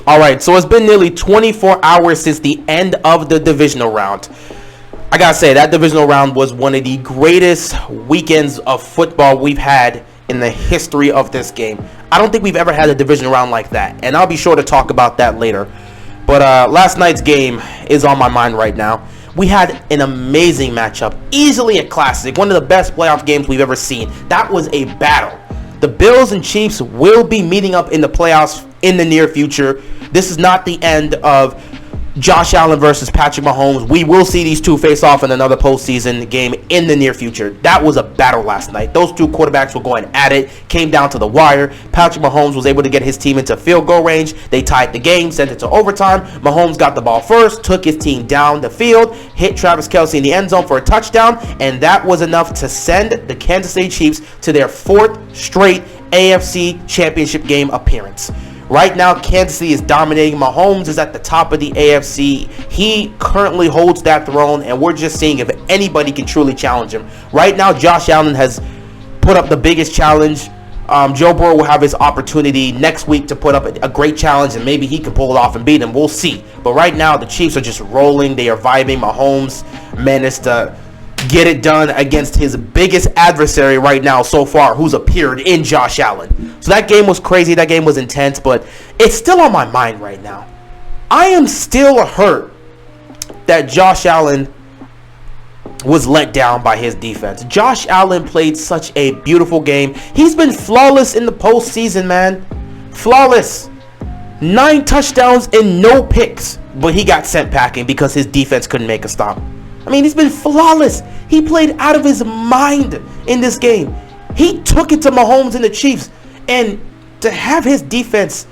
All right, so it's been nearly 24 hours since the end of the divisional round. I gotta say, that divisional round was one of the greatest weekends of football we've had in the history of this game. I don't think we've ever had a divisional round like that, and I'll be sure to talk about that later. But last night's game is on my mind right now. We had an amazing matchup, easily a classic, one of the best playoff games we've ever seen. That was a battle. The Bills and Chiefs will be meeting up in the playoffs in the near future. This is not the end of Josh Allen versus Patrick Mahomes. We will see these two face off in another postseason game in the near future. That was a battle last night. Those two quarterbacks were going at it. Came down to the wire. Patrick Mahomes was able to get his team into field goal range. They tied the game, sent it to overtime. Mahomes got the ball first, took his team down the field, hit Travis Kelce in the end zone for a touchdown, and that was enough to send the Kansas City Chiefs to their fourth straight AFC Championship game appearance. Right now, Kansas City is dominating. Mahomes is at the top of the AFC. He currently holds that throne, and we're just seeing if anybody can truly challenge him. Right now, Josh Allen has put up the biggest challenge. Joe Burrow will have his opportunity next week to put up a great challenge, and maybe he can pull it off and beat him. We'll see. But right now, the Chiefs are just rolling. They are vibing. Mahomes managed to get it done against his biggest adversary right now so far, who's appeared in Josh Allen. So that game was crazy. That game was intense, but it's still on my mind right now. I am still hurt that Josh Allen was let down by his defense. Josh Allen played such a beautiful game. He's been flawless in the postseason, man. Flawless. 9 touchdowns and no picks, but he got sent packing because his defense couldn't make a stop. I mean, he's been flawless. He played out of his mind in this game. He took it to Mahomes and the Chiefs. And to have his defense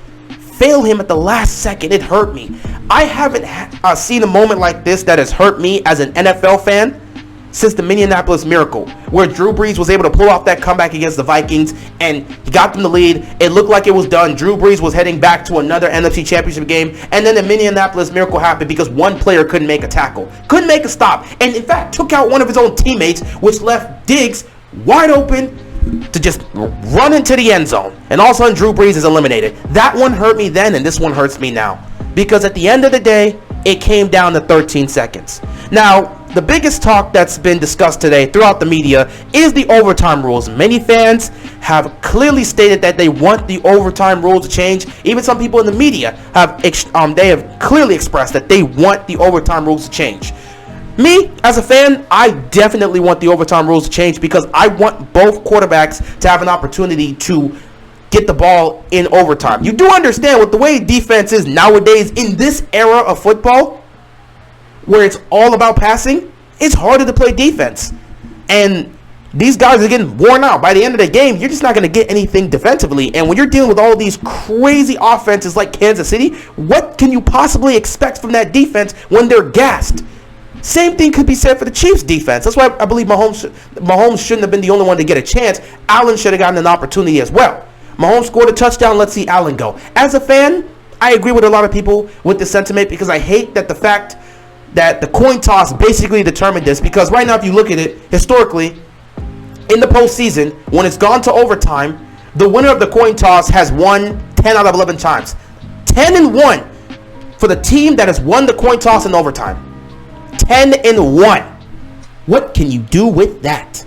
fail him at the last second, it hurt me. I haven't seen a moment like this that has hurt me as an NFL fan since the Minneapolis Miracle, where Drew Brees was able to pull off that comeback against the Vikings, and he got them the lead. It looked like it was done. Drew Brees was heading back to another NFC Championship game, and then the Minneapolis Miracle happened because one player couldn't make a tackle, couldn't make a stop, and in fact took out one of his own teammates, which left Diggs wide open to just run into the end zone. And all of a sudden, Drew Brees is eliminated. That one hurt me then, and this one hurts me now. Because at the end of the day, it came down to 13 seconds. Now, the biggest talk that's been discussed today throughout the media is the overtime rules. Many fans have clearly stated that they want the overtime rules to change. Even some people in the media have clearly expressed that they want the overtime rules to change. Me, as a fan, I definitely want the overtime rules to change because I want both quarterbacks to have an opportunity to get the ball in overtime. You do understand with the way defense is nowadays in this era of football, where it's all about passing, it's harder to play defense. And these guys are getting worn out. By the end of the game, you're just not going to get anything defensively. And when you're dealing with all these crazy offenses like Kansas City, what can you possibly expect from that defense when they're gassed? Same thing could be said for the Chiefs defense. That's why I believe Mahomes shouldn't have been the only one to get a chance. Allen should have gotten an opportunity as well. Mahomes scored a touchdown. Let's see Allen go. As a fan, I agree with a lot of people with this sentiment because I hate that the fact that the coin toss basically determined this, because right now if you look at it historically in the postseason, when it's gone to overtime, the winner of the coin toss has won 10 out of 11 times. 10-1 for the team that has won the coin toss in overtime. 10-1. What can you do with that?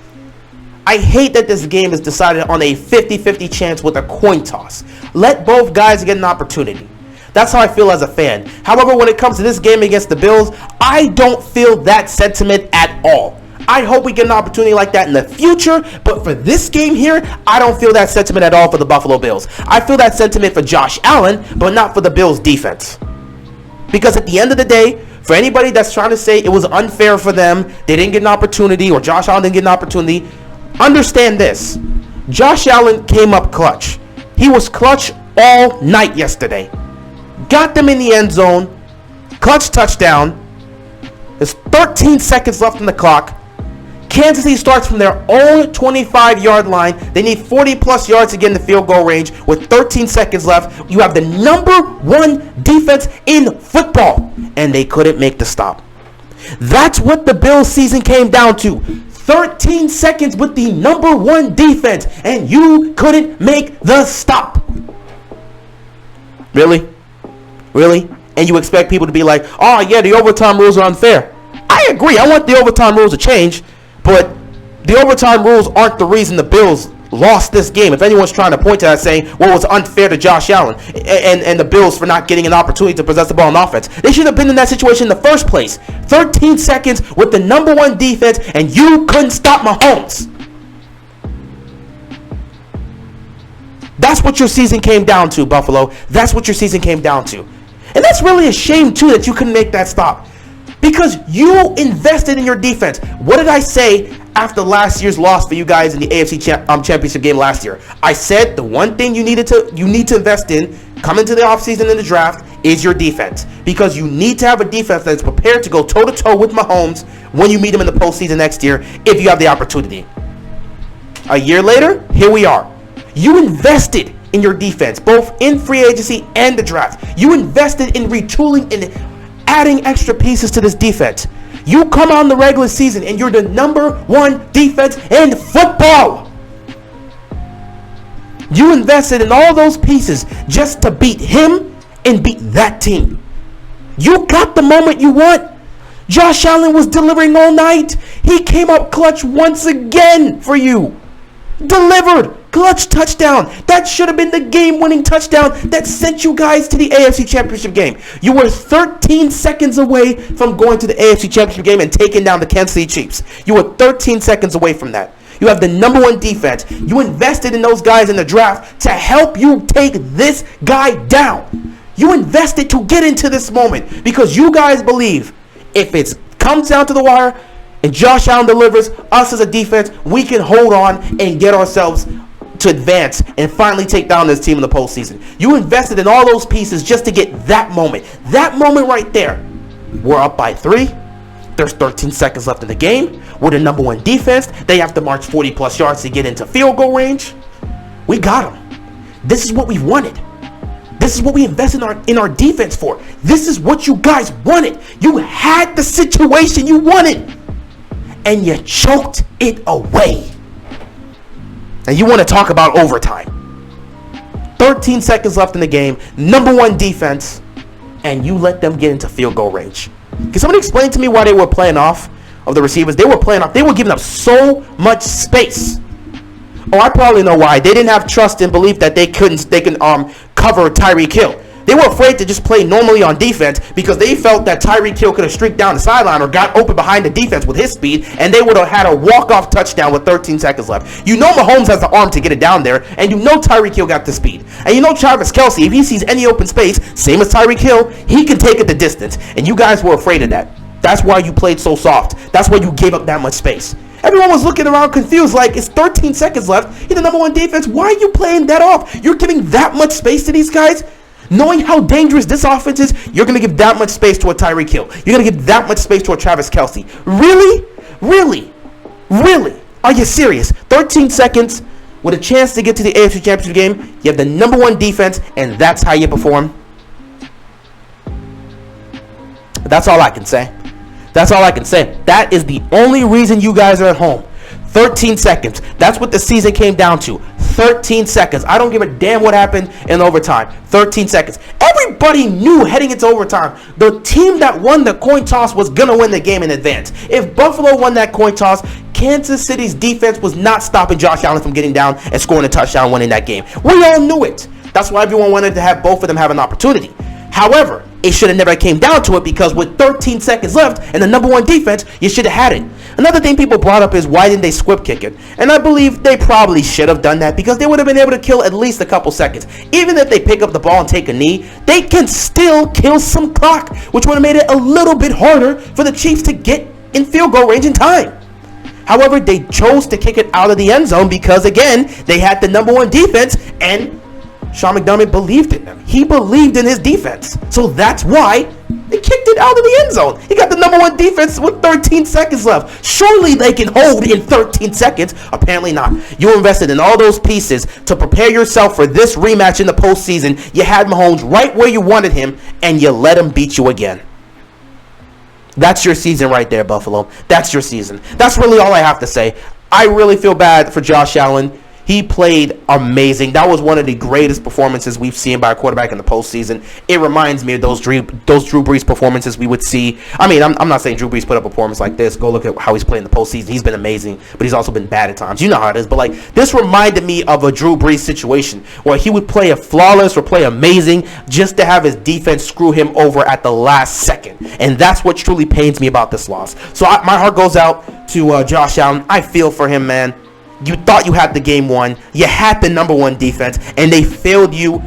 I hate that this game is decided on a 50-50 chance with a coin toss. Let both guys get an opportunity. That's how I feel as a fan. However, when it comes to this game against the Bills, I don't feel that sentiment at all. I hope we get an opportunity like that in the future, but for this game here, I don't feel that sentiment at all for the Buffalo Bills. I feel that sentiment for Josh Allen, but not for the Bills defense. Because at the end of the day, for anybody that's trying to say it was unfair for them, they didn't get an opportunity, or Josh Allen didn't get an opportunity, understand this. Josh Allen came up clutch. He was clutch all night yesterday. Got them in the end zone. Clutch touchdown. There's 13 seconds left on the clock. Kansas City starts from their own 25-yard line. They need 40-plus yards to get in the field goal range with 13 seconds left. You have the number one defense in football, and they couldn't make the stop. That's what the Bills season came down to. 13 seconds with the number one defense, and you couldn't make the stop. Really? Really? And you expect people to be like, oh yeah, the overtime rules are unfair. I agree. I want the overtime rules to change, but the overtime rules aren't the reason the Bills lost this game. If anyone's trying to point to that saying, well, it was unfair to Josh Allen and the Bills for not getting an opportunity to possess the ball on offense, they should have been in that situation in the first place. 13 seconds with the number one defense, and you couldn't stop Mahomes. That's what your season came down to, Buffalo. That's what your season came down to. And that's really a shame, too, that you couldn't make that stop. Because you invested in your defense. What did I say after last year's loss for you guys in the AFC championship game last year? I said the one thing you need to invest in coming to the offseason in the draft is your defense. Because you need to have a defense that's prepared to go toe-to-toe with Mahomes when you meet him in the postseason next year if you have the opportunity. A year later, here we are. You invested in your defense, both in free agency and the draft. You invested in retooling and adding extra pieces to this defense. You come on the regular season and you're the number one defense in football. You invested in all those pieces just to beat him and beat that team. You got the moment you want. Josh Allen was delivering all night. He came up clutch once again for you. Delivered. Clutch touchdown. That should have been the game-winning touchdown that sent you guys to the AFC Championship game. You were 13 seconds away from going to the AFC Championship game and taking down the Kansas City Chiefs. You were 13 seconds away from that. You have the number one defense. You invested in those guys in the draft to help you take this guy down. You invested to get into this moment because you guys believe if it comes down to the wire and Josh Allen delivers, us as a defense, we can hold on and get ourselves to advance and finally take down this team in the postseason. You invested in all those pieces just to get that moment. That moment right there. We're up by 3. There's 13 seconds left in the game. We're the number one defense. They have to march 40 plus yards to get into field goal range. We got them. This is what we wanted. This is what we invested in our defense for. This is what you guys wanted. You had the situation you wanted. And you choked it away. And you want to talk about overtime. 13 seconds left in the game, number one defense, and you let them get into field goal range. Can somebody explain to me why they were playing off of the receivers? They were playing off. They were giving up so much space. Oh, I probably know why. They didn't have trust and belief that they can cover Tyreek Hill. They were afraid to just play normally on defense because they felt that Tyreek Hill could have streaked down the sideline or got open behind the defense with his speed, and they would have had a walk-off touchdown with 13 seconds left. You know Mahomes has the arm to get it down there, and you know Tyreek Hill got the speed. And you know Travis Kelce, if he sees any open space, same as Tyreek Hill, he can take it the distance. And you guys were afraid of that. That's why you played so soft. That's why you gave up that much space. Everyone was looking around confused like, it's 13 seconds left. You're the number one defense. Why are you playing that off? You're giving that much space to these guys? Knowing how dangerous this offense is, you're going to give that much space to a Tyreek Hill. You're going to give that much space to a Travis Kelce. Really? Really? Really? Are you serious? 13 seconds with a chance to get to the AFC Championship game. You have the number one defense, and that's how you perform. That's all I can say. That's all I can say. That is the only reason you guys are at home. 13 seconds. That's what the season came down to. 13 seconds. I don't give a damn what happened in overtime. 13 seconds. Everybody knew heading into overtime, the team that won the coin toss was going to win the game in advance. If Buffalo won that coin toss, Kansas City's defense was not stopping Josh Allen from getting down and scoring a touchdown winning that game. We all knew it. That's why everyone wanted to have both of them have an opportunity. However, it should have never came down to it because with 13 seconds left and the number one defense, you should have had it. Another thing people brought up is why didn't they squib kick it? And I believe they probably should have done that because they would have been able to kill at least a couple seconds. Even if they pick up the ball and take a knee, they can still kill some clock, which would have made it a little bit harder for the Chiefs to get in field goal range in time. However, they chose to kick it out of the end zone because, again, they had the number one defense and Sean McDermott believed in them. He believed in his defense. So that's why they kicked it out of the end zone. He got the number one defense with 13 seconds left. Surely they can hold in 13 seconds. Apparently not. You invested in all those pieces to prepare yourself for this rematch in the postseason. You had Mahomes right where you wanted him, and you let him beat you again. That's your season right there, Buffalo. That's your season. That's really all I have to say. I really feel bad for Josh Allen. He played amazing. That was one of the greatest performances we've seen by a quarterback in the postseason. It reminds me of those Drew Brees performances we would see. I mean, I'm not saying Drew Brees put up a performance like this. Go look at how he's played in the postseason. He's been amazing, but he's also been bad at times. You know how it is. But like, this reminded me of a Drew Brees situation where he would play a flawless or play amazing just to have his defense screw him over at the last second. And that's what truly pains me about this loss. So my heart goes out to Josh Allen. I feel for him, man. You thought you had the game won. You had the number one defense, and they failed you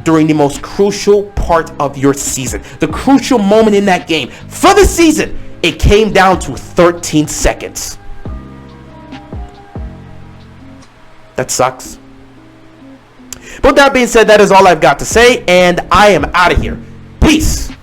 during the most crucial part of your season. The crucial moment in that game for the season, it came down to 13 seconds. That sucks. But with that being said, that is all I've got to say, and I am out of here. Peace.